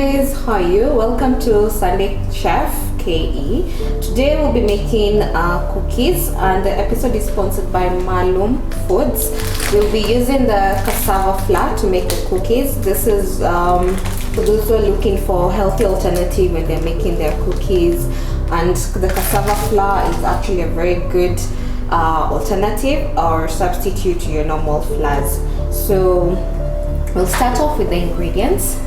guys, how are you? Welcome to Sunday Chef KE. Today we'll be making cookies, and the episode is sponsored by Maalum Foods. We'll be using the cassava flour to make the cookies. This is for those who are looking for healthy alternative when they're making their cookies, and the cassava flour is actually a very good alternative or substitute to your normal flours. So we'll start off with the ingredients.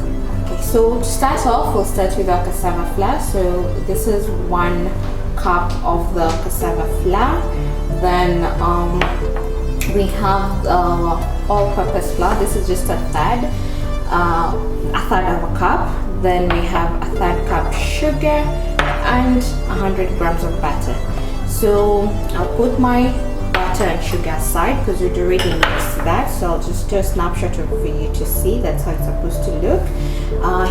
Okay, so to start off, we'll start with our cassava flour. So this is 1 cup of the cassava flour. Then we have all-purpose flour. This is just a third of a cup. Then we have a 1/3 cup sugar and 100 grams of butter. So I'll put my butter and sugar aside because we'd already mixed that, so I'll just do a snapshot of for you to see. That's how it's supposed to look.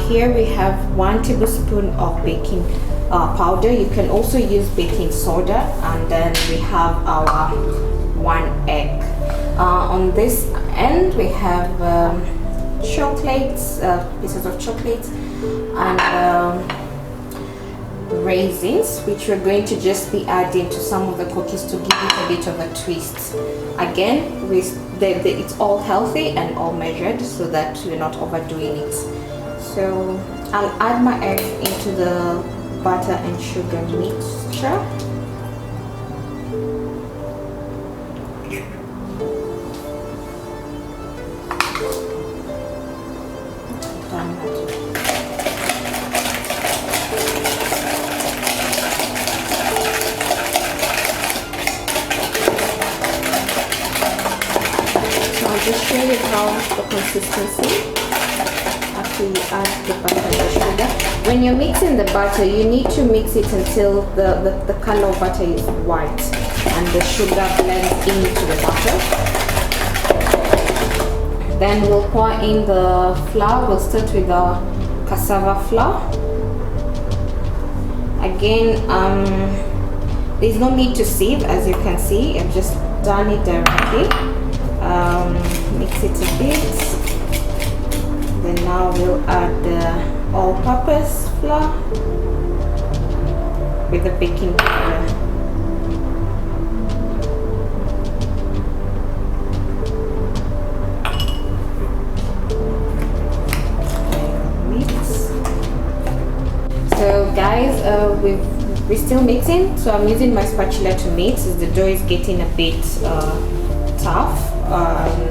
Here we have 1 tablespoon of baking powder. You can also use baking soda, and then we have our 1 egg. On this end we have chocolates, pieces of chocolate, and raisins, which we're going to just be adding to some of the cookies to give it a bit of a twist. Again, it's all healthy and all measured so that we're not overdoing it. So I'll add my egg into the butter and sugar mixture. Just show you how the consistency after you add the butter and the sugar. When you're mixing the butter, you need to mix it until the color of butter is white and the sugar blends into the butter. Then we'll pour in the flour. We'll start with the cassava flour. Again, there's no need to sieve, as you can see. I've just done it directly. Mix it a bit. Then now we'll add the all-purpose flour with the baking powder. Mix. So guys, we're still mixing. So I'm using my spatula to mix as the dough is getting a bit tough.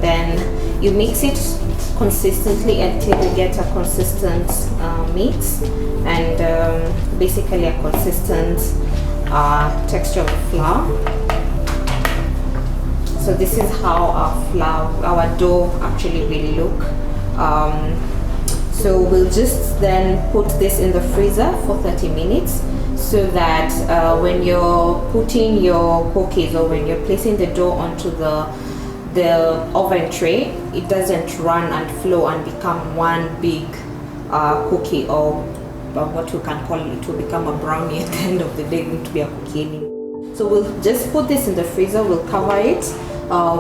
Then you mix it consistently until you get a consistent mix, and basically a consistent texture of the flour. So this is how our dough actually will look. So we'll just then put this in the freezer for 30 minutes so that when you're putting your cookies or when you're placing the dough onto the oven tray, it doesn't run and flow and become one big cookie, or what we can call it will become a brownie at the end of the day, going to be a cookie anymore. So we'll just put this in the freezer. We'll cover it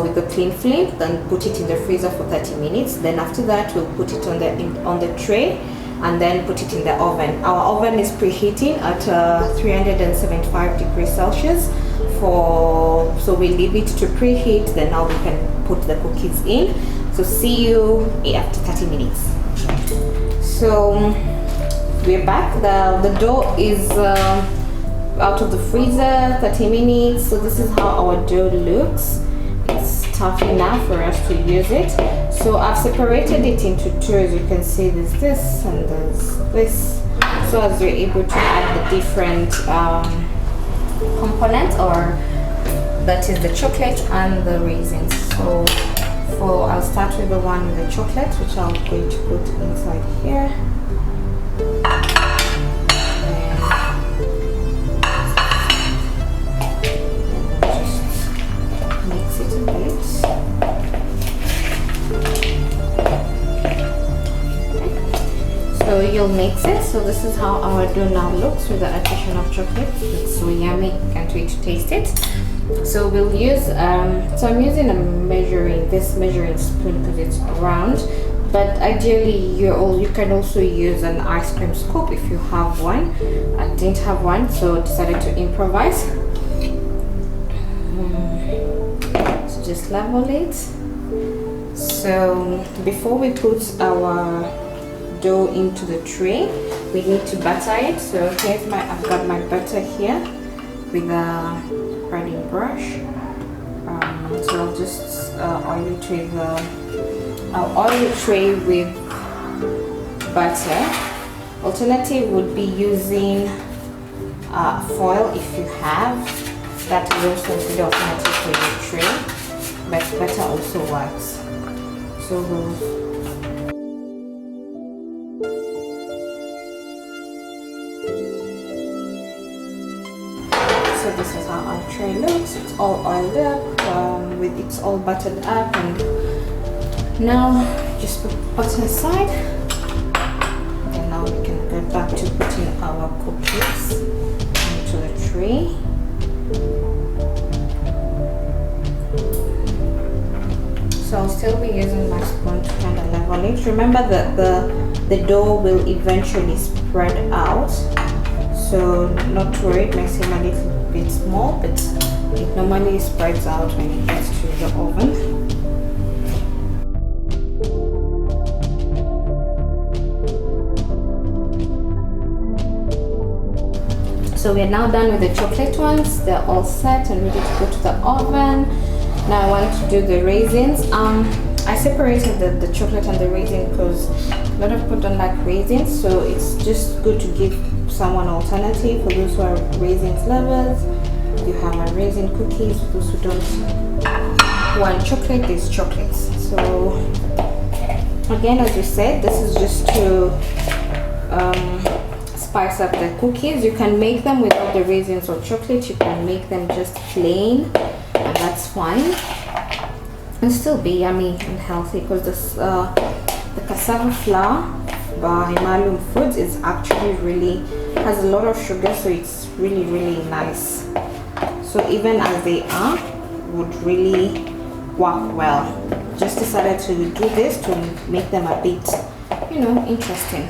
with a clean flame, then put it in the freezer for 30 minutes. Then after that, we'll put it on the tray and then put it in the oven. Our oven is preheating at 375 degrees Celsius. So we leave it to preheat, then now we can put the cookies in. So see you after 30 minutes. So we're back. The dough is out of the freezer, 30 minutes. So this is how our dough looks. It's tough enough for us to use it. So I've separated it into two. As you can see, there's this and there's this. So as you're able to add the different components, or that is the chocolate and the raisins. So I'll start with the one with the chocolate, which I'm going to put inside here. And just mix it a bit. So you'll mix it. So this is how our dough now looks with the addition of chocolate. It's so yummy, can't wait to taste it. So we'll use so I'm using a measuring spoon because it's round. but ideally you can also use an ice cream scoop if you have one. I didn't have one, so decided to improvise. So just level it. So before we put our dough into the tray, we need to butter it. So here's I've got my butter here with a spreading brush. So I'll just oil the tray with butter. Alternative would be using foil if you have. That is also a good alternative for your tray, but butter also works. So this is how our tray looks. It's all oiled up, it's all buttered up, and now just put butter aside. And now we can go back to putting our cookies into the tray. So I'll still be using my spoon to kind of level it. Remember that the dough will eventually spread out, so not to worry, it may seem a little bit small, but it normally spreads out when it gets to the oven. So we are now done with the chocolate ones. They're all set and ready to go to the oven. Now I want to do the raisins. I separated the chocolate and the raisin because a lot of people don't like raisins, so it's just good to give someone alternative. For those who are raisins lovers, you have a raisin cookies. For those who don't want chocolate, there's chocolates. So again, as we said, this is just to spice up the cookies. You can make them without the raisins or chocolate. You can make them just plain, and that's fine, and still be yummy and healthy, because this the cassava flour by Maalum Foods is actually has a lot of sugar, so it's really nice. So even as they are, would really work well. Just decided to do this to make them a bit, interesting.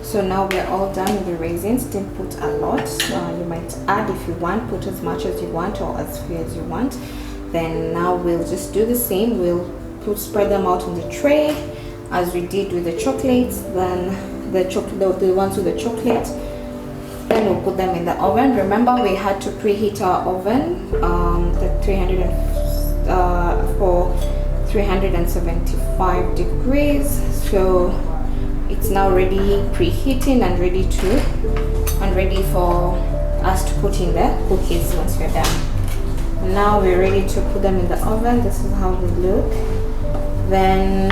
So now we're all done with the raisins. Didn't put a lot. You might add if you want, put as much as you want or as few as you want. Then now we'll just do the same. We'll spread them out on the tray as we did with the chocolates. Then the ones with the chocolate. Then we'll put them in the oven. Remember, we had to preheat our oven for 375 degrees. So it's now ready, preheating and ready for us to put in the cookies once we're done. Now we're ready to put them in the oven. This is how they look. Then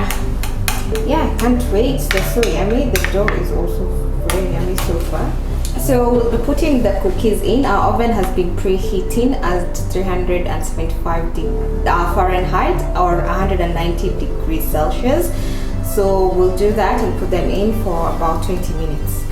yeah, can't wait. They're so yummy. The dough is also very yummy so far. So we're putting the cookies in. Our oven has been preheating at 375 Fahrenheit or 190 degrees Celsius. So we'll do that and put them in for about 20 minutes.